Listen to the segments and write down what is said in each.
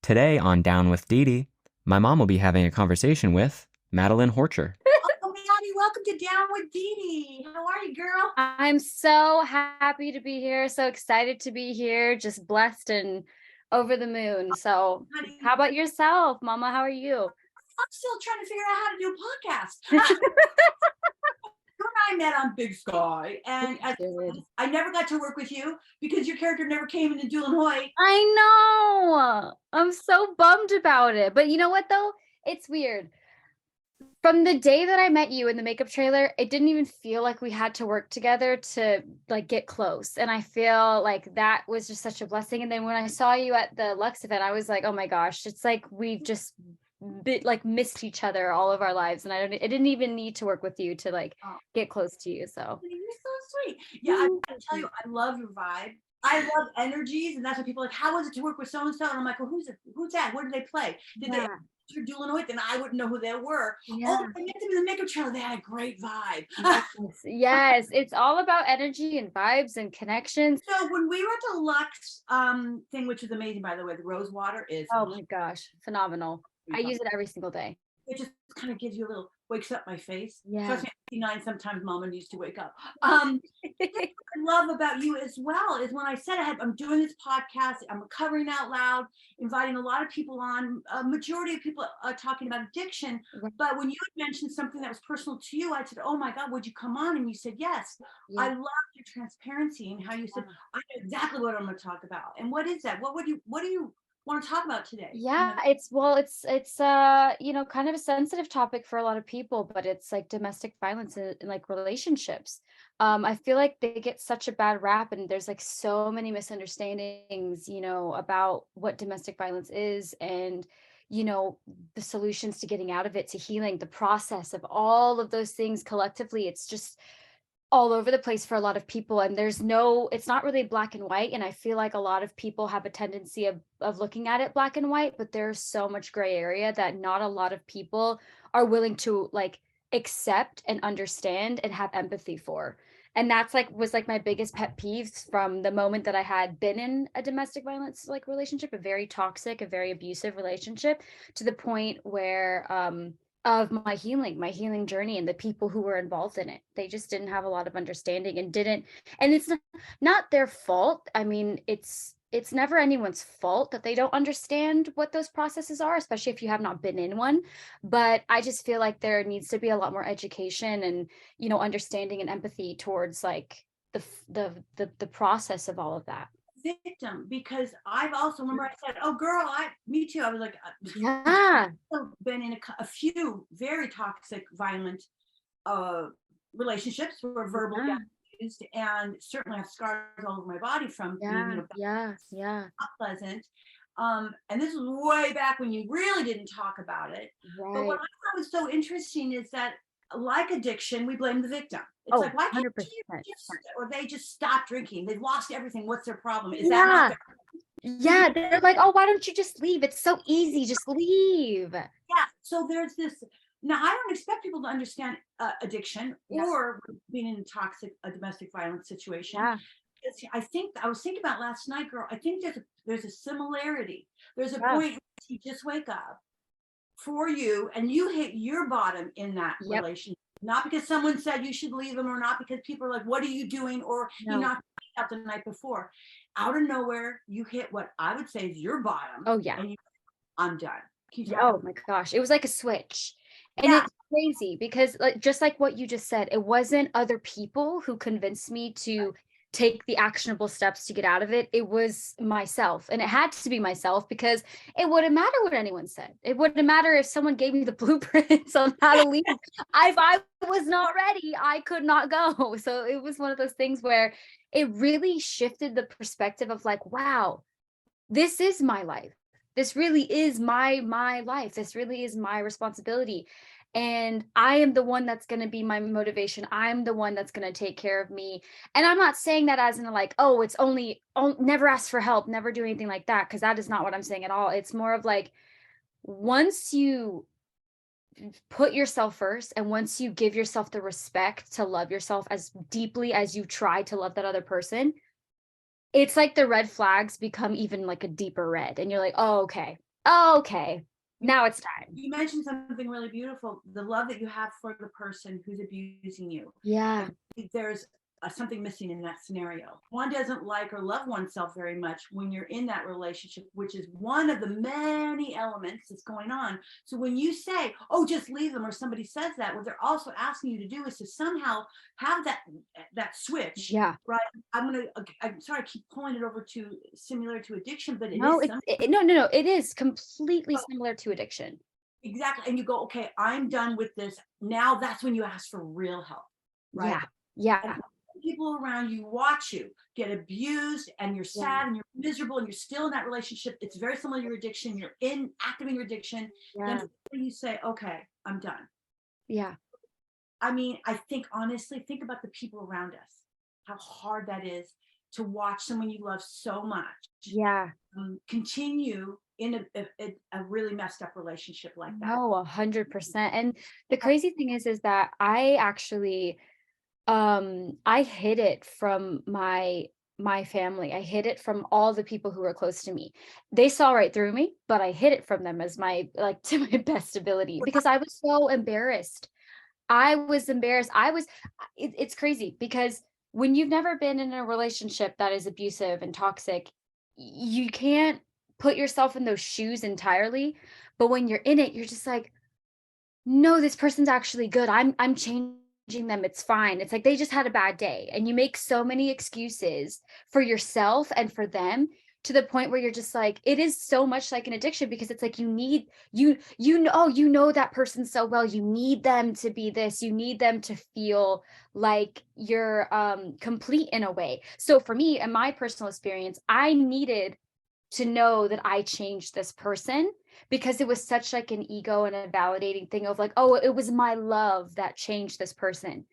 Today on Down with Dedee, my mom will be having a conversation with Madalyn Horcher. Oh, Maddie, welcome to Down with Dedee. How are you, girl? I'm so happy to be here. So excited to be here. Just blessed and over the moon. So, Honey, how about yourself, Mama? How are you? I'm still trying to figure out how to do a podcast. You and I met on Big Sky, and I never got to work with you because your character never came into Duel and Hoyt. I know. I'm so bummed about it. But you know what, though? It's weird. From the day that I met you in the makeup trailer, it didn't even feel like we had to work together to like get close. And I feel like that was just such a blessing. And then when I saw you at the Lux event, I was like, oh my gosh, it's like we've just missed each other all of our lives. And I didn't even need to work with you to like get close to you. So You're so sweet. Yeah, I tell you, I love your vibe. I love energies, and that's what people are like. How was it to work with so and so? And I'm like, well, who's that? What did they play? Did they do Duel and Hoyt? Then I wouldn't know who they were. Yeah. Oh, I met them in the makeup trailer. They had a great vibe. Yes, it's all about energy and vibes and connections. So when we were at the Lux thing, which is amazing, by the way, the rose water is, oh my gosh, phenomenal. I use it every single day. It just kind of gives you a little, wakes up my face. Yeah. Trust me, at 59, sometimes Mama needs to wake up. What I love about you as well is when I said I'm doing this podcast, I'm recovering out loud, inviting a lot of people on. A majority of people are talking about addiction, but when you had mentioned something that was personal to you, I said, oh my God, would you come on? And you said, yes. Yeah. I love your transparency and how you said, I know exactly what I'm going to talk about. And what is that? What do you want to talk about today? Yeah, it's you know, kind of a sensitive topic for a lot of people, but it's like domestic violence in like relationships. I feel like they get such a bad rap, and there's like so many misunderstandings, you know, about what domestic violence is, and you know, the solutions to getting out of it, to healing, the process of all of those things collectively. It's just all over the place for a lot of people, and it's not really black and white. And I feel like a lot of people have a tendency of looking at it black and white, but there's so much gray area that not a lot of people are willing to like accept and understand and have empathy for. And that's like was like my biggest pet peeves from the moment that I had been in a domestic violence like relationship, a very toxic, a very abusive relationship, to the point where of my healing journey, and the people who were involved in it, they just didn't have a lot of understanding and didn't, and it's not their fault. I mean, it's never anyone's fault that they don't understand what those processes are, especially if you have not been in one. But I just feel like there needs to be a lot more education and, you know, understanding and empathy towards like the process of all of that. Victim, because I've also remember I said, oh girl, me too. I was like, yeah, I've been in a few very toxic, violent relationships where verbal used, and certainly have scars all over my body from being, you know, not pleasant. And this was way back when you really didn't talk about it. Right. But what I thought was so interesting is that, like addiction, we blame the victim. It's like, why can't you just, or they just stop drinking? They've lost everything. What's their problem? Is that not their yeah, they're like, oh, why don't you just leave? It's so easy, just leave. Yeah, so there's this. Now, I don't expect people to understand addiction or being in a domestic violence situation. Yeah. I was thinking about last night, girl. I think there's a similarity. There's a point where you just wake up for you and you hit your bottom in that relationship, not because someone said you should leave them, or not because people are like, what are you doing, or you knocked out the night before. Out of nowhere, you hit what I would say is your bottom. Oh yeah. And I'm done. Oh my gosh, it was like a switch. And it's crazy because like just like what you just said, it wasn't other people who convinced me to take the actionable steps to get out of it. It was myself, and it had to be myself, because it wouldn't matter what anyone said. It wouldn't matter if someone gave me the blueprints on how to leave. If I was not ready, I could not go. So it was one of those things where it really shifted the perspective of like, wow, this is my life. This really is my life. This really is my responsibility. And I am the one that's going to be my motivation. I'm the one that's going to take care of me. And I'm not saying that as in like, oh, it's never ask for help, never do anything like that, because that is not what I'm saying at all. It's more of like, once you put yourself first, and once you give yourself the respect to love yourself as deeply as you try to love that other person, it's like the red flags become even like a deeper red. And you're like, oh, okay. Oh, okay. Now it's time. You mentioned something really beautiful, the love that you have for the person who's abusing you. Yeah. There's something missing in that scenario. One doesn't like or love oneself very much when you're in that relationship, which is one of the many elements that's going on. So when you say, oh, just leave them, or somebody says that, what they're also asking you to do is to somehow have that switch. Yeah. Right. I'm sorry, I keep pulling it over to similar to addiction, but No, no. It is completely similar to addiction. Exactly. And you go, okay, I'm done with this. Now that's when you ask for real help. Right. Yeah. And people around you watch you get abused and you're sad and you're miserable and you're still in that relationship. It's very similar to your addiction. You're active in your addiction. Then you say, okay, I'm done. Yeah. I mean, I think honestly, think about the people around us, how hard that is to watch someone you love so much. Yeah. Continue in a really messed up relationship like that. No, 100%. And the crazy thing is that I actually, I hid it from my family. I hid it from all the people who were close to me. They saw right through me, but I hid it from them as my, like, to my best ability, because I was so embarrassed. I was embarrassed. It's crazy because when you've never been in a relationship that is abusive and toxic, you can't put yourself in those shoes entirely. But when you're in it, you're just like, no, this person's actually good. I'm changing them. It's fine. It's like they just had a bad day. And you make so many excuses for yourself and for them, to the point where you're just like, it is so much like an addiction, because it's like you know that person so well. You need them to be this. You need them to feel like you're complete in a way. So for me, in my personal experience, I needed to know that I changed this person, because it was such like an ego and a validating thing of like, oh, it was my love that changed this person.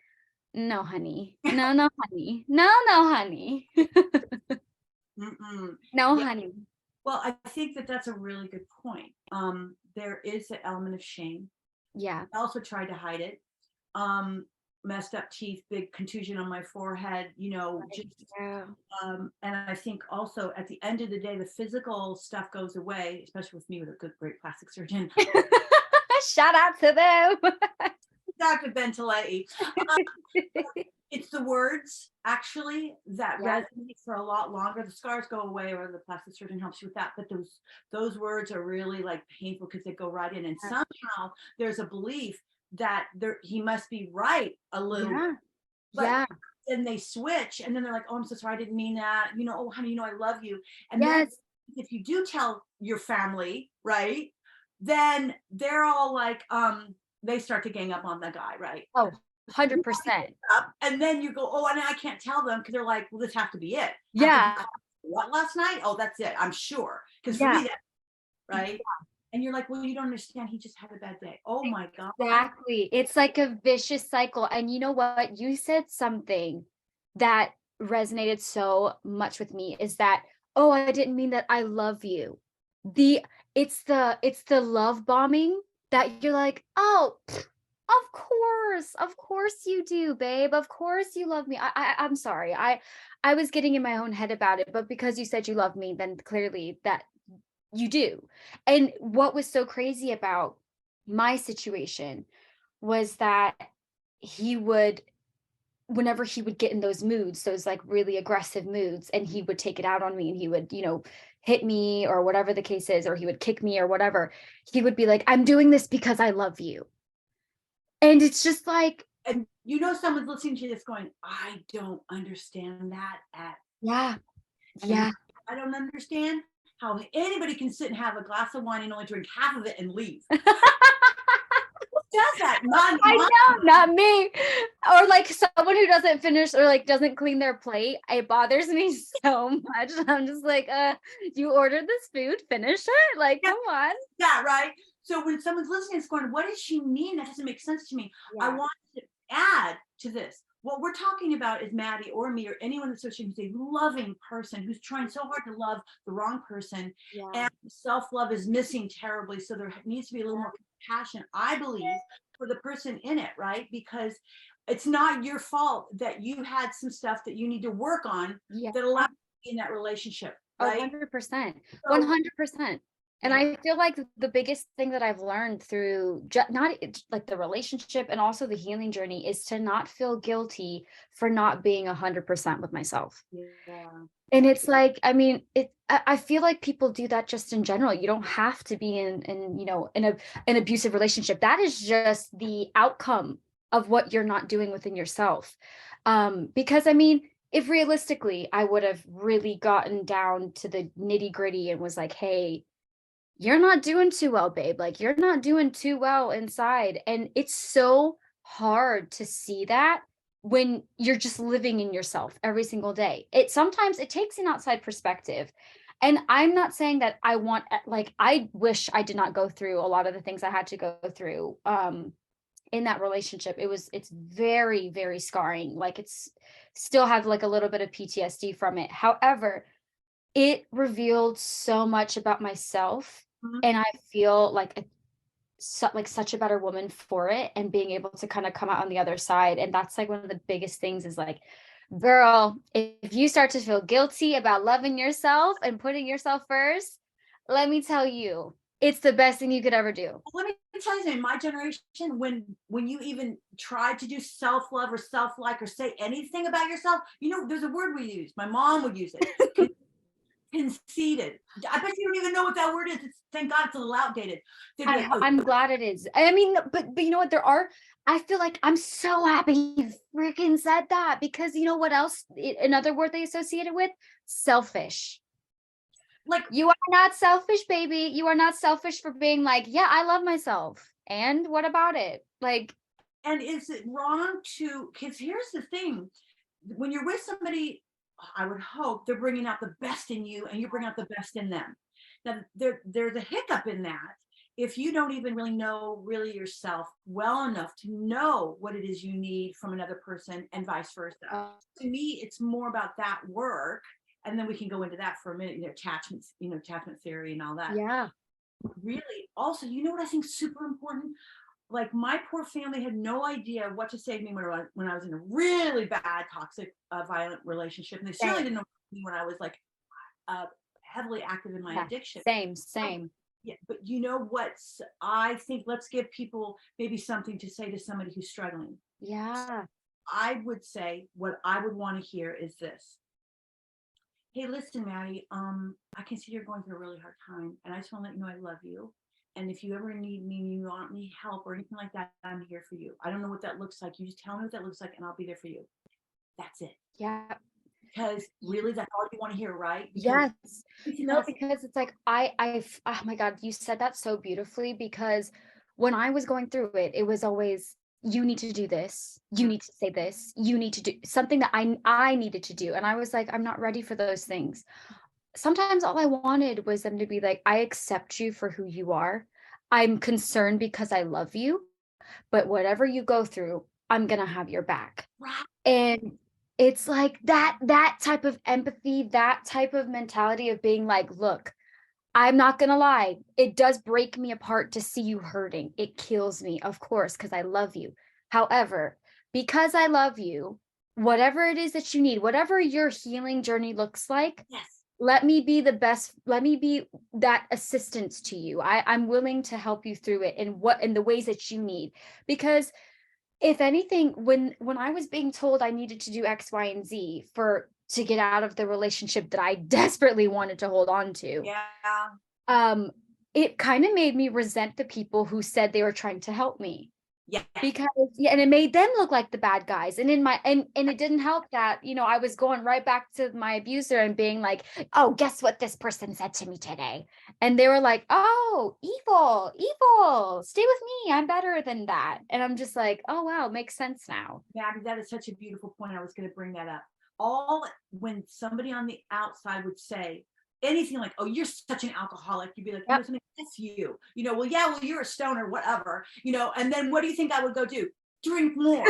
No, honey. No, honey. No, honey. No, honey. Well, I think that's a really good point. There is an element of shame. Yeah. I also tried to hide it. Messed up teeth, big contusion on my forehead, and I think also at the end of the day, the physical stuff goes away, especially with me with a great plastic surgeon. Shout out to them. Dr. Bentalei. It's the words actually that resonate for a lot longer. The scars go away, or the plastic surgeon helps you with that. But those words are really like painful because they go right in. And somehow there's a belief that he must be right a little bit. But then they switch, and then they're like, oh, I'm so sorry, I didn't mean that. Oh, honey, I love you. And then if you do tell your family, right, then they're all like, they start to gang up on the guy, right? Oh, 100%. And then you go, oh, and I can't tell them, because they're like, well, this has to be it. Yeah. What, last night? Oh, that's it. I'm sure. Because for me, that, right? Yeah. And you're like, well, you don't understand. He just had a bad day. Oh my God. Exactly. It's like a vicious cycle. And you know what? You said something that resonated so much with me, is that, oh, I didn't mean that I love you. It's the love bombing that you're like, oh, of course you do, babe. Of course you love me. I'm sorry. I was getting in my own head about it, but because you said you love me, then clearly that you do. And what was so crazy about my situation was that whenever he would get in those moods, those like really aggressive moods, and he would take it out on me, and he would, hit me or whatever the case is, or he would kick me or whatever, he would be like, I'm doing this because I love you. And it's just like, and someone's listening to this going, I don't understand that yeah. I don't understand how anybody can sit and have a glass of wine and only drink half of it and leave. Who does that? I know, not me. Or like someone who doesn't finish or like doesn't clean their plate. It bothers me so much. I'm just like, you ordered this food, finish it. Like, come on. Yeah, right. So when someone's listening, it's going, what does she mean? That doesn't make sense to me. Yeah. I want to add to this. What we're talking about is Maddie or me or anyone associated with a loving person who's trying so hard to love the wrong person. Yeah. And self-love is missing terribly. So there needs to be a little more compassion, I believe, for the person in it, right? Because it's not your fault that you had some stuff that you need to work on that allows you to be in that relationship, right? 100%. 100%. And I feel like the biggest thing that I've learned through not like the relationship and also the healing journey is to not feel guilty for not being 100% with myself. Yeah. And it's like, I mean, I feel like people do that just in general. You don't have to be in an abusive relationship. That is just the outcome of what you're not doing within yourself. Because I mean, if realistically I would have really gotten down to the nitty gritty and was like, hey, you're not doing too well, babe. Like, you're not doing too well inside. And it's so hard to see that when you're just living in yourself every single day. It sometimes it takes an outside perspective. And I'm not saying that I want, like, I wish I did not go through a lot of the things I had to go through in that relationship. It's very, very scarring. Like, it's still have like a little bit of PTSD from it. However, it revealed so much about myself, Mhm. and I feel like like such a better woman for it, and being able to kind of come out on the other side. And that's like one of the biggest things is like, girl, if you start to feel guilty about loving yourself and putting yourself first, let me tell you, it's the best thing you could ever do. Let me tell you something, in my generation, when you even try to do self-love or self-like or say anything about yourself, there's a word we use. My mom would use it. Conceited. I bet you don't even know what that word is. Thank God it's a little outdated. They'd be like, oh, I'm glad it is. I mean, but you know what? I feel like I'm so happy you freaking said that, because you know what else? Another word they associate it with? Selfish. like, You are not selfish, baby. You are not selfish for being like, yeah, I love myself. And what about it? Like, and is it wrong because here's the thing, when you're with somebody, I would hope they're bringing out the best in you and you bring out the best in them. Now, there's a hiccup in that if you don't even really know yourself well enough to know what it is you need from another person and vice versa. To me, it's more about that work, and then we can go into that for a minute, attachment theory and all that. yeah. Really, also, what I think is super important? Like, my poor family had no idea what to say to me when I was in a really bad, toxic, violent relationship, and they certainly didn't know me when I was like heavily active in my addiction. Same. Yeah, but you know what? I think let's give people maybe something to say to somebody who's struggling. Yeah. I would say what I would want to hear is this. Hey, listen, Maddie, I can see you're going through a really hard time, and I just want to let you know I love you. And if you ever need me, you want any help or anything like that, I'm here for you. I don't know what that looks like. You just tell me what that looks like, and I'll be there for you. That's it. Yeah. Because really, that's all you want to hear, right? Yes. No, else, because it's like oh my God, you said that so beautifully, because when I was going through it, it was always, you need to do this, you need to say this, you need to do something that I needed to do. And I was like, I'm not ready for those things. Sometimes all I wanted was them to be like, I accept you for who you are. I'm concerned because I love you, but whatever you go through, I'm gonna have your back. right? And it's like that type of empathy, that type of mentality of being like, look, I'm not gonna lie, it does break me apart to see you hurting. It kills me, of course, because I love you. However, because I love you, whatever it is that you need, whatever your healing journey looks like, Yes. let me be the best, let me be that assistance to you. I'm willing to help you through it in the ways that you need. Because if anything, when I was being told I needed to do X, Y, and Z to get out of the relationship that I desperately wanted to hold on to, Yeah. it kind of made me resent the people who said they were trying to help me. Yeah. Because and it made them look like the bad guys. And and it didn't help that, I was going right back to my abuser and being like, oh, guess what this person said to me today? And they were like, oh, evil, stay with me, I'm better than that. And I'm just like, oh wow, makes sense now. Maddie, that is such a beautiful point. I was going to bring that up. When somebody on the outside would say anything like, oh, you're such an alcoholic, you'd be like, Yep. That's you. Well, you're a stoner, whatever. And then what do you think I would go do? Drink more.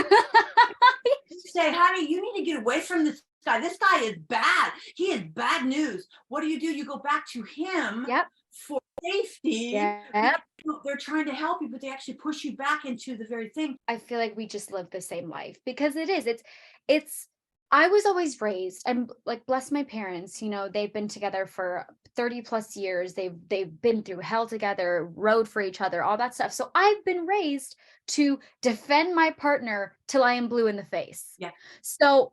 Say, honey, you need to get away from this guy. This guy is bad. He is bad news. What do? You go back to him. Yep. For safety. Yep. They're trying to help you, but they actually push you back into the very thing. I feel like we just live the same life, because it's I was always raised, and like bless my parents, they've been together for 30 plus years. They've been through hell together, rode for each other, all that stuff. So I've been raised to defend my partner till I am blue in the face. Yeah. So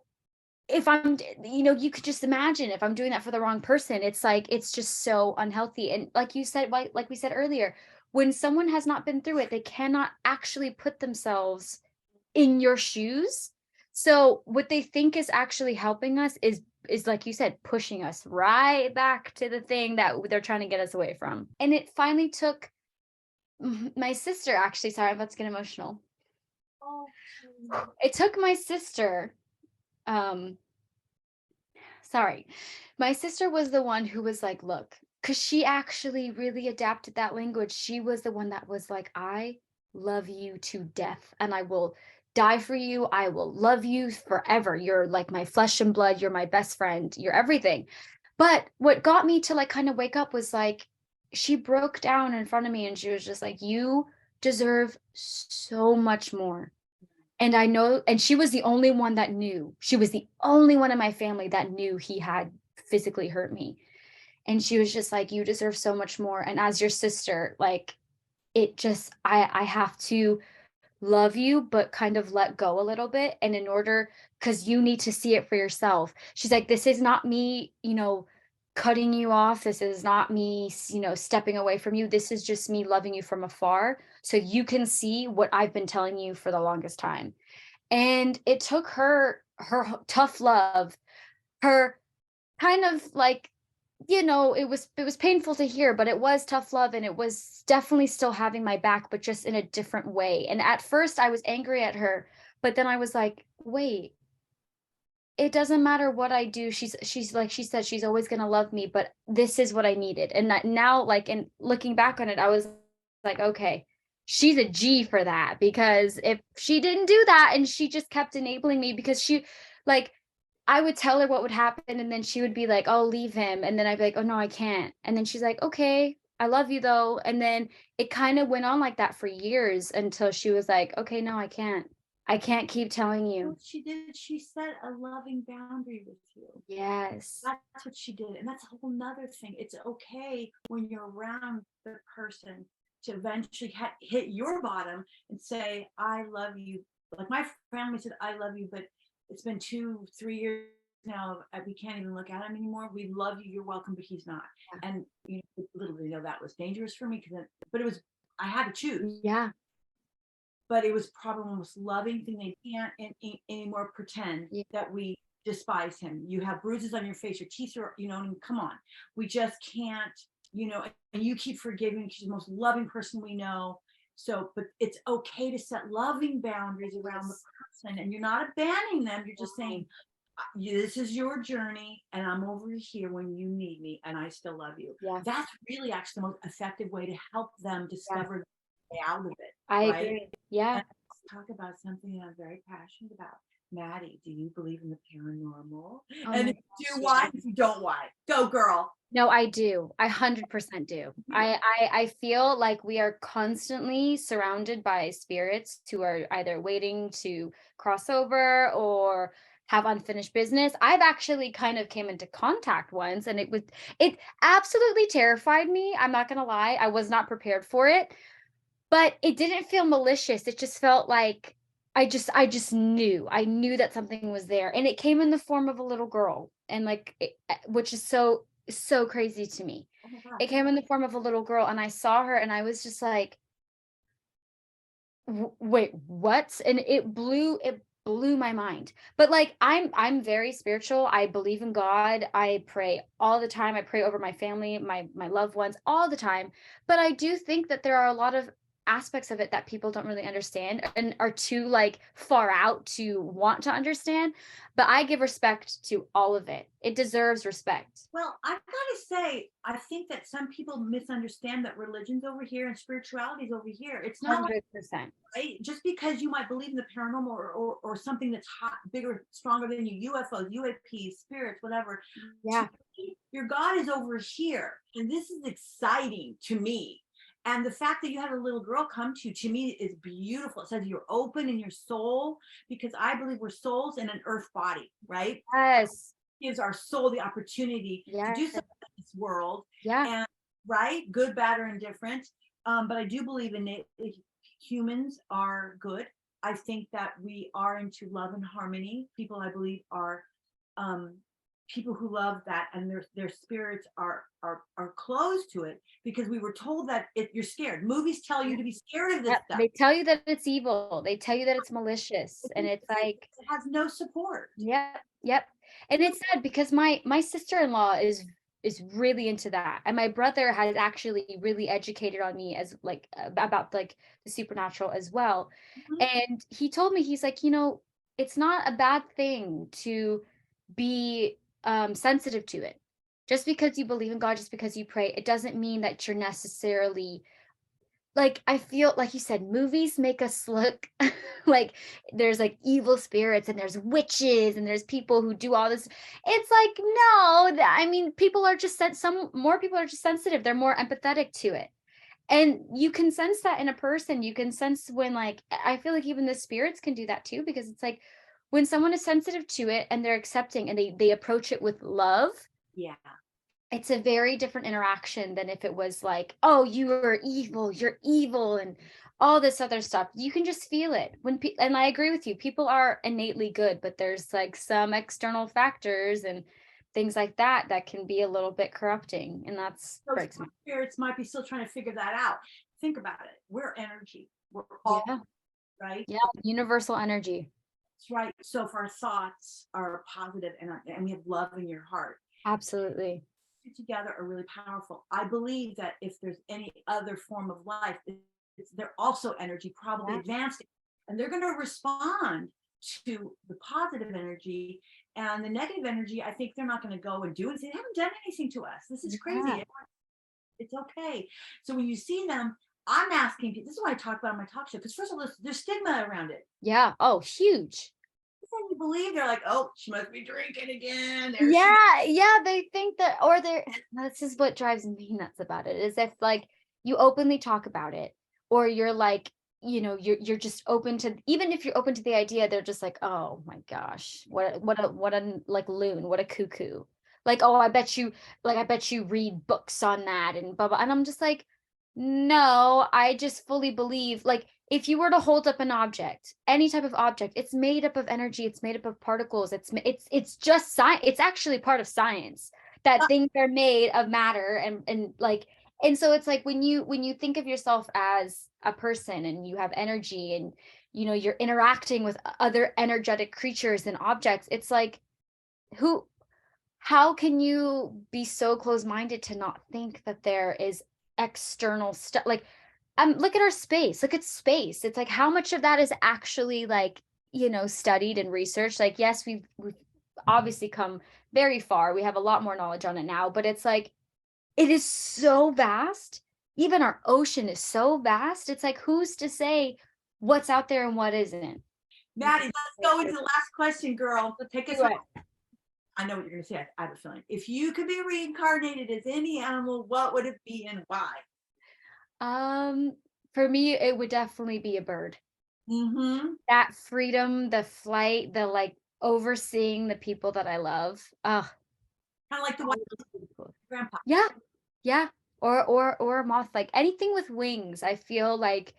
if you could just imagine if I'm doing that for the wrong person, it's like it's just so unhealthy. And like you said, like we said earlier, when someone has not been through it, they cannot actually put themselves in your shoes. So what they think is actually helping us is like you said, pushing us right back to the thing that they're trying to get us away from. And it finally took my sister, actually, sorry, I'm about to get emotional. Oh, It took my sister, um, sorry, my sister was the one who was like, look, because she actually really adapted that language. She was the one that was like, I love you to death and I will die for you. I will love you forever. You're like my flesh and blood. You're my best friend. You're everything. But what got me to like kind of wake up was like, she broke down in front of me and she was just like, you deserve so much more. And I know, and she was the only one that knew. She was the only one in my family that knew he had physically hurt me. And she was just like, you deserve so much more. And as your sister, like it just, I have to love you, but kind of let go a little bit. And in order, because you need to see it for yourself. She's like, this is not me, cutting you off. This is not me, stepping away from you. This is just me loving you from afar. So you can see what I've been telling you for the longest time. And it took her tough love, her kind of like, it was painful to hear, but it was tough love and it was definitely still having my back, but just in a different way. And at first I was angry at her, but then I was like, wait, it doesn't matter what I do. She's like she said, she's always gonna love me, but this is what I needed. And that now, like, and looking back on it, I was like, okay, she's a G for that. Because if she didn't do that and she just kept enabling me, because she like I would tell her what would happen, and then she would be like, "Oh, leave him." And then I'd be like, "Oh no, I can't." And then she's like, "Okay, I love you though." And then it kind of went on like that for years until she was like, "Okay, no, I can't. I can't keep telling you." what she did, she set a loving boundary with you. Yes. That's what she did. And that's a whole nother thing. It's okay when you're around the person to eventually hit your bottom and say, I love you. Like my family said, I love you, but it's been 2-3 years now. We can't even look at him anymore. We love you. You're welcome, but he's not. And little did they know that was dangerous for me, but it was, I had to choose. Yeah. But it was probably the most loving thing. They can't anymore pretend that we despise him. You have bruises on your face, your teeth are, come on. We just can't, and you keep forgiving. She's the most loving person we know. So, but it's okay to set loving boundaries around the person, and you're not abandoning them. You're just saying, this is your journey, and I'm over here when you need me, and I still love you. Yeah. That's really actually the most effective way to help them discover the way out of it. I right? agree. Yeah. And let's talk about something I'm very passionate about. Maddie, do you believe in the paranormal? Oh And my if you gosh, do, yeah. why? If you don't, why? Go, girl. No, I do. I 100% do. I feel like we are constantly surrounded by spirits who are either waiting to cross over or have unfinished business. I've actually kind of came into contact once, and it absolutely terrified me. I'm not gonna lie. I was not prepared for it, but it didn't feel malicious. It just felt like I just knew. I knew that something was there, and it came in the form of a little girl, and like which is so crazy to me. Oh my God. It came in the form of a little girl, and I saw her and I was just like, wait, what? And it blew my mind. But like I'm very spiritual. I believe in God. I pray all the time. I pray over my family, my loved ones all the time. But I do think that there are a lot of aspects of it that people don't really understand and are too like far out to want to understand. But I give respect to all of it. It deserves respect. Well, I've got to say, I think that some people misunderstand that religion's over here and spirituality's over here. It's not 100%. right. Just because you might believe in the paranormal or something that's hot, bigger, stronger than you, UFOs, UAPs, spirits, whatever. Yeah. Your God is over here. And this is exciting to me. And the fact that you had a little girl come to me is beautiful. It says you're open in your soul, because I believe we're souls in an earth body, right? Yes. Gives our soul the opportunity to do Yes. something in this world. Yeah. And right, good, bad, or indifferent. But I do believe humans are good. I think that we are into love and harmony. People, I believe, are um, people who love that, and their spirits are closed to it, because we were told that if you're scared, movies tell you to be scared of this Yep. stuff. They tell you that it's evil. They tell you that it's malicious, and it's like it has no support. yep, yep. And it's sad because my sister-in-law is really into that, and my brother has actually really educated on me as like about like the supernatural as well. Mhm. And he told me, he's like, it's not a bad thing to be sensitive to it. Just because you believe in God, just because you pray, it doesn't mean that you're necessarily like, I feel like you said, movies make us look like there's like evil spirits and there's witches and there's people who do all this. It's like, no, I mean, people are just some more people are just sensitive. They're more empathetic to it. And you can sense that in a person. You can sense when, like, I feel like even the spirits can do that too, because it's like when someone is sensitive to it and they're accepting and they approach it with love, Yeah. it's a very different interaction than if it was like, oh, you're evil, and all this other stuff. You can just feel it and I agree with you. People are innately good, but there's like some external factors and things like that that can be a little bit corrupting, and that's Those breaks me. spirits might be still trying to figure that out. Think about it. We're energy. We're all Yeah, right. yeah, universal energy. That's right. So if our thoughts are positive and we have love in your heart, Absolutely. together are really powerful. I believe that if there's any other form of life, they're also energy, probably Yeah. advanced, and they're going to respond to the positive energy, and the negative energy, I think they're not going to go and do it. They haven't done anything to us. This is Yeah. crazy. It's okay. So when you see them, I'm asking people, this is what I talk about on my talk show, because first of all, there's stigma around it. Yeah. Oh, huge. You believe, they're like, oh, she must be drinking again. Yeah, they think that, or they're this is what drives me nuts about it, is if like you openly talk about it, or you're like, you're just open to, even if you're open to the idea, they're just like, oh my gosh, what a like loon, what a cuckoo. Like, oh, I bet you read books on that and blah blah. And I'm just like, no, I just fully believe, like, if you were to hold up an object, any type of object, it's made up of energy, it's made up of particles, it's just science, it's actually part of science that things are made of matter, and like, and so it's like when you think of yourself as a person and you have energy, and you're interacting with other energetic creatures and objects, it's like, who how can you be so close-minded to not think that there is external stuff, like, look at our space, look at space, it's like, how much of that is actually like, studied and researched? Like, yes, we've obviously come very far, we have a lot more knowledge on it now, but it's like, it is so vast. Even our ocean is so vast, it's like, who's to say what's out there and what isn't? Maddie, let's go into the last question, girl. Take us Do home. it. I know what you're going to say. I have a feeling. If you could be reincarnated as any animal, what would it be and why? For me, it would definitely be a bird. Mm-hmm. That freedom, the flight, the like overseeing the people that I love. Kind of like the one grandpa. Yeah, yeah. Or a moth, like anything with wings, I feel like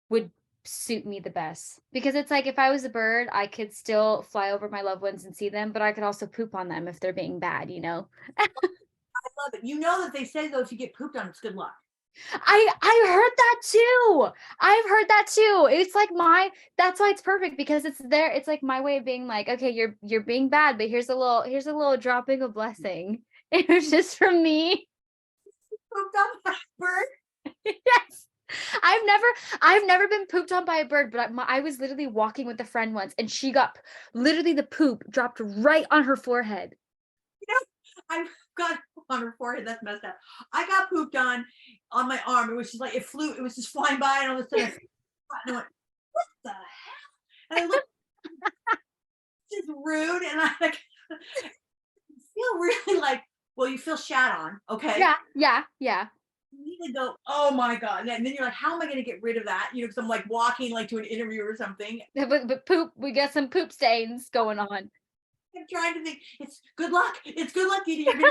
would suit me the best. Because it's like, if I was a bird, I could still fly over my loved ones and see them, but I could also poop on them if they're being bad. I love it. You know that they say, though, if you get pooped on, it's good luck. I heard that too. I've heard that too. It's like that's why it's perfect, because it's there. It's like my way of being like, okay, you're being bad, but here's a little dropping of blessing. It was just from me. Pooped on by a bird? Yes. I've never been pooped on by a bird, but I was literally walking with a friend once, and she got literally, the poop dropped right on her forehead. You know, I've got on her forehead. That's messed up. I got pooped on my arm. It was just like, it flew. It was just flying by, and all of a sudden, I went, what the hell? And I looked, just rude, and I like feel really like, well, you feel shat on, okay? Yeah. You need to go, oh my God. And then you're like, how am I going to get rid of that? Because I'm like walking like to an interview or something. But poop, we got some poop stains going on. I'm trying to think, it's good luck. It's good luck, Dedee.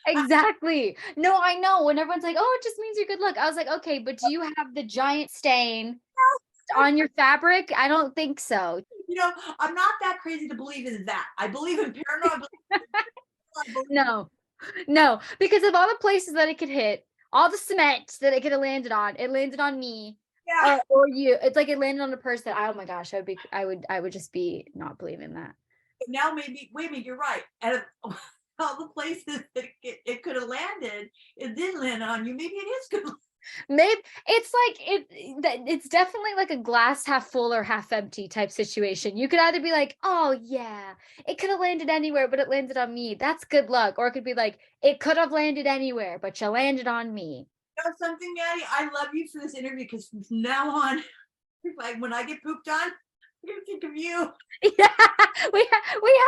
Exactly. No, I know. When everyone's like, oh, it just means you're good luck. I was like, okay, but do you have the giant stain on your fabric? I don't think so. I'm not that crazy to believe in that. I believe in paranoia. No, because of all the places that it could hit, all the cement that it could have landed on, it landed on me. Yeah. Or you. It's like it landed on a person. Oh my gosh, I would just be not believing that. Now maybe, wait a minute, you're right. Out of all the places that it could have landed, it did land on you. Maybe it is good luck. Maybe it's like it's definitely like a glass half full or half empty type situation. You could either be like, oh yeah, it could have landed anywhere, but it landed on me. That's good luck. Or it could be like, it could have landed anywhere, but you landed on me. You know something, Maddie? I love you for this interview because from now on, when I get pooped on, I'm gonna think of you. Yeah, we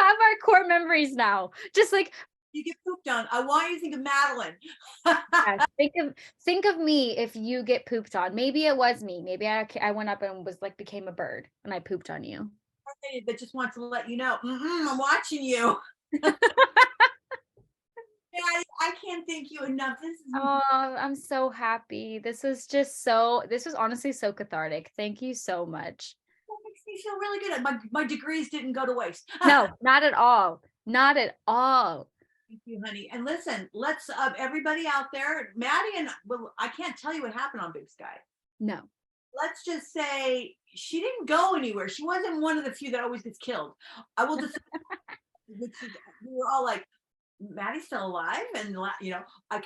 have our core memories now. Just like you get pooped on, I want you to think of Madalyn. think of me if you get pooped on. Maybe it was me. Maybe I went up and was like became a bird and I pooped on you. That just wants to let you know, I'm watching you. I can't thank you enough. Oh, I'm so happy. This was honestly so cathartic. Thank you so much. That makes me feel really good. My degrees didn't go to waste. No, not at all. Not at all. Thank you, honey. And listen, let's everybody out there, Maddie and I can't tell you what happened on Big Sky. No. Let's just say she didn't go anywhere. She wasn't one of the few that always gets killed. I will just we were all like, Maddie's still alive, and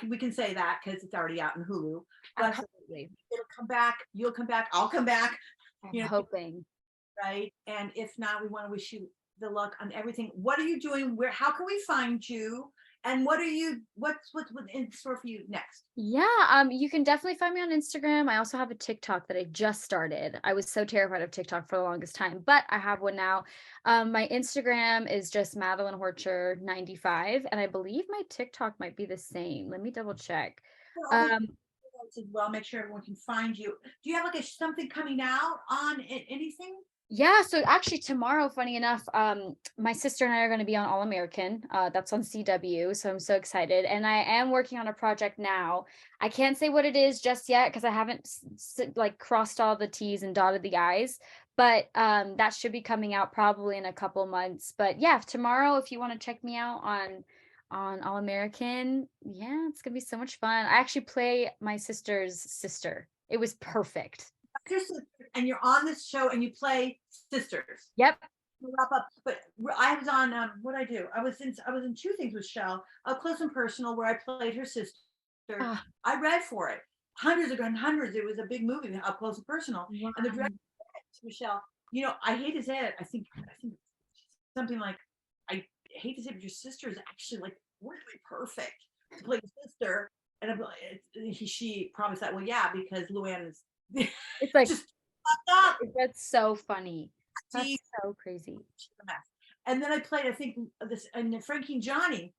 we can say that because it's already out in Hulu. But absolutely, it'll come back. You'll come back. I'll come back. I'm hoping. Right, and if not, we want to wish you the luck on everything. What are you doing? How can we find you? And what's in store for you next? Yeah, you can definitely find me on Instagram. I also have a TikTok that I just started. I was so terrified of TikTok for the longest time, but I have one now. My Instagram is just Madalyn Horcher 95, and I believe my TikTok might be the same. Let me double check. Well, make sure everyone can find you. Do you have like something coming out on anything? Yeah, so actually tomorrow, funny enough, my sister and I are going to be on All American. That's on CW, so I'm so excited. And I am working on a project now. I can't say what it is just yet because I haven't like crossed all the T's and dotted the I's. But that should be coming out probably in a couple months. But yeah, tomorrow, if you want to check me out on All American, yeah, it's gonna be so much fun. I actually play my sister's sister. It was perfect. And you're on this show and you play sisters. Yep. Wrap up. But I was on what I do. I was in two things with Shell. Up Close and Personal, where I played her sister. I read for it. Hundreds. It was a big movie, Up Close and Personal. Wow. And the director, Michelle, I hate to say it. I think something like, I hate to say it, but your sister is actually like really perfect to play your sister. And I'm like, she probably said, well, yeah, because Luann is. It's like just that's so funny. That's so crazy. And then I played, I think, this and Frankie and Johnny.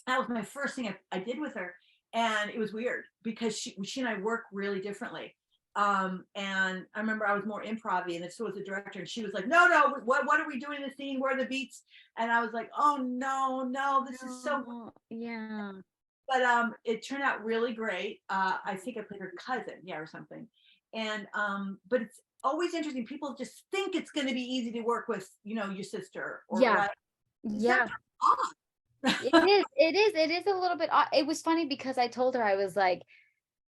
That was my first thing I did with her, and it was weird because she and I work really differently. And I remember I was more improv-y, and so was the director, and she was like, "No, what are we doing in the scene? Where are the beats?" And I was like, "Oh no, this is so yeah." But it turned out really great. I think I played her cousin, or something. And but it's always interesting. People just think it's going to be easy to work with, your sister. Yeah. It is a little bit odd. It was funny because I told her, I was like,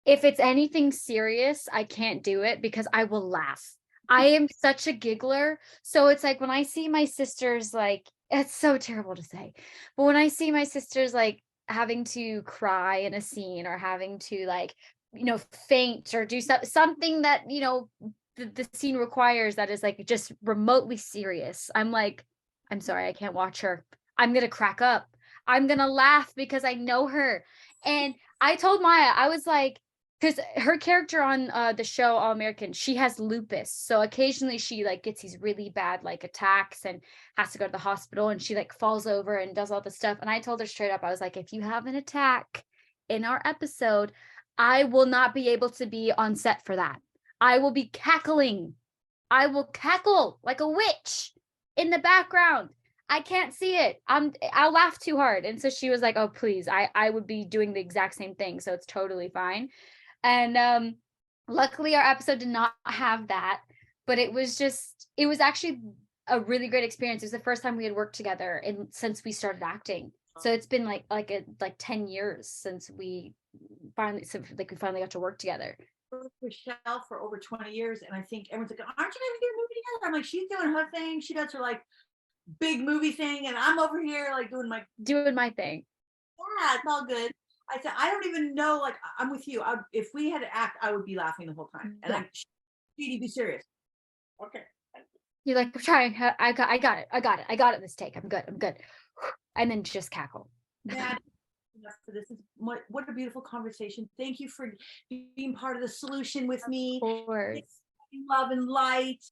if it's anything serious, I can't do it because I will laugh. I am such a giggler. So it's like when I see my sisters, like, it's so terrible to say, but when I see my sisters like having to cry in a scene or having to like faint or do something that the scene requires that is like just remotely serious, I'm like, I'm sorry, I can't watch her. I'm gonna crack up. I'm gonna laugh because I know her. And I told Maya, I was like, because her character on the show All American, she has lupus, so occasionally she like gets these really bad like attacks and has to go to the hospital, and she like falls over and does all this stuff. And I told her straight up, I was like, if you have an attack in our episode, I will not be able to be on set for that. I will be cackling. I will cackle like a witch in the background. I can't see it. I'll laugh too hard. And so she was like, oh, please, I would be doing the exact same thing. So it's totally fine. And luckily our episode did not have that, but it was actually a really great experience. It was the first time we had worked together since we started acting. So it's been like 10 years since we finally got to work together. With Michelle for over 20 years, and I think everyone's like, aren't you gonna do a movie together? I'm like, she's doing her thing, she does her like big movie thing, and I'm over here like doing my thing. Yeah, it's all good. I said, I don't even know, like, I'm with you. If we had to act, I would be laughing the whole time. And like, Dedee, be serious. Okay. You're like, I'm trying. I got it this take. I'm good. And then just cackle. Yeah. For this is what a beautiful conversation. Thank you for being part of the solution with me. Of course. Love and light.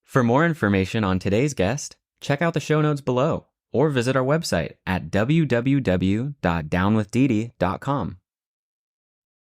For more information on today's guest, check out the show notes below or visit our website at www.downwithdedee.com.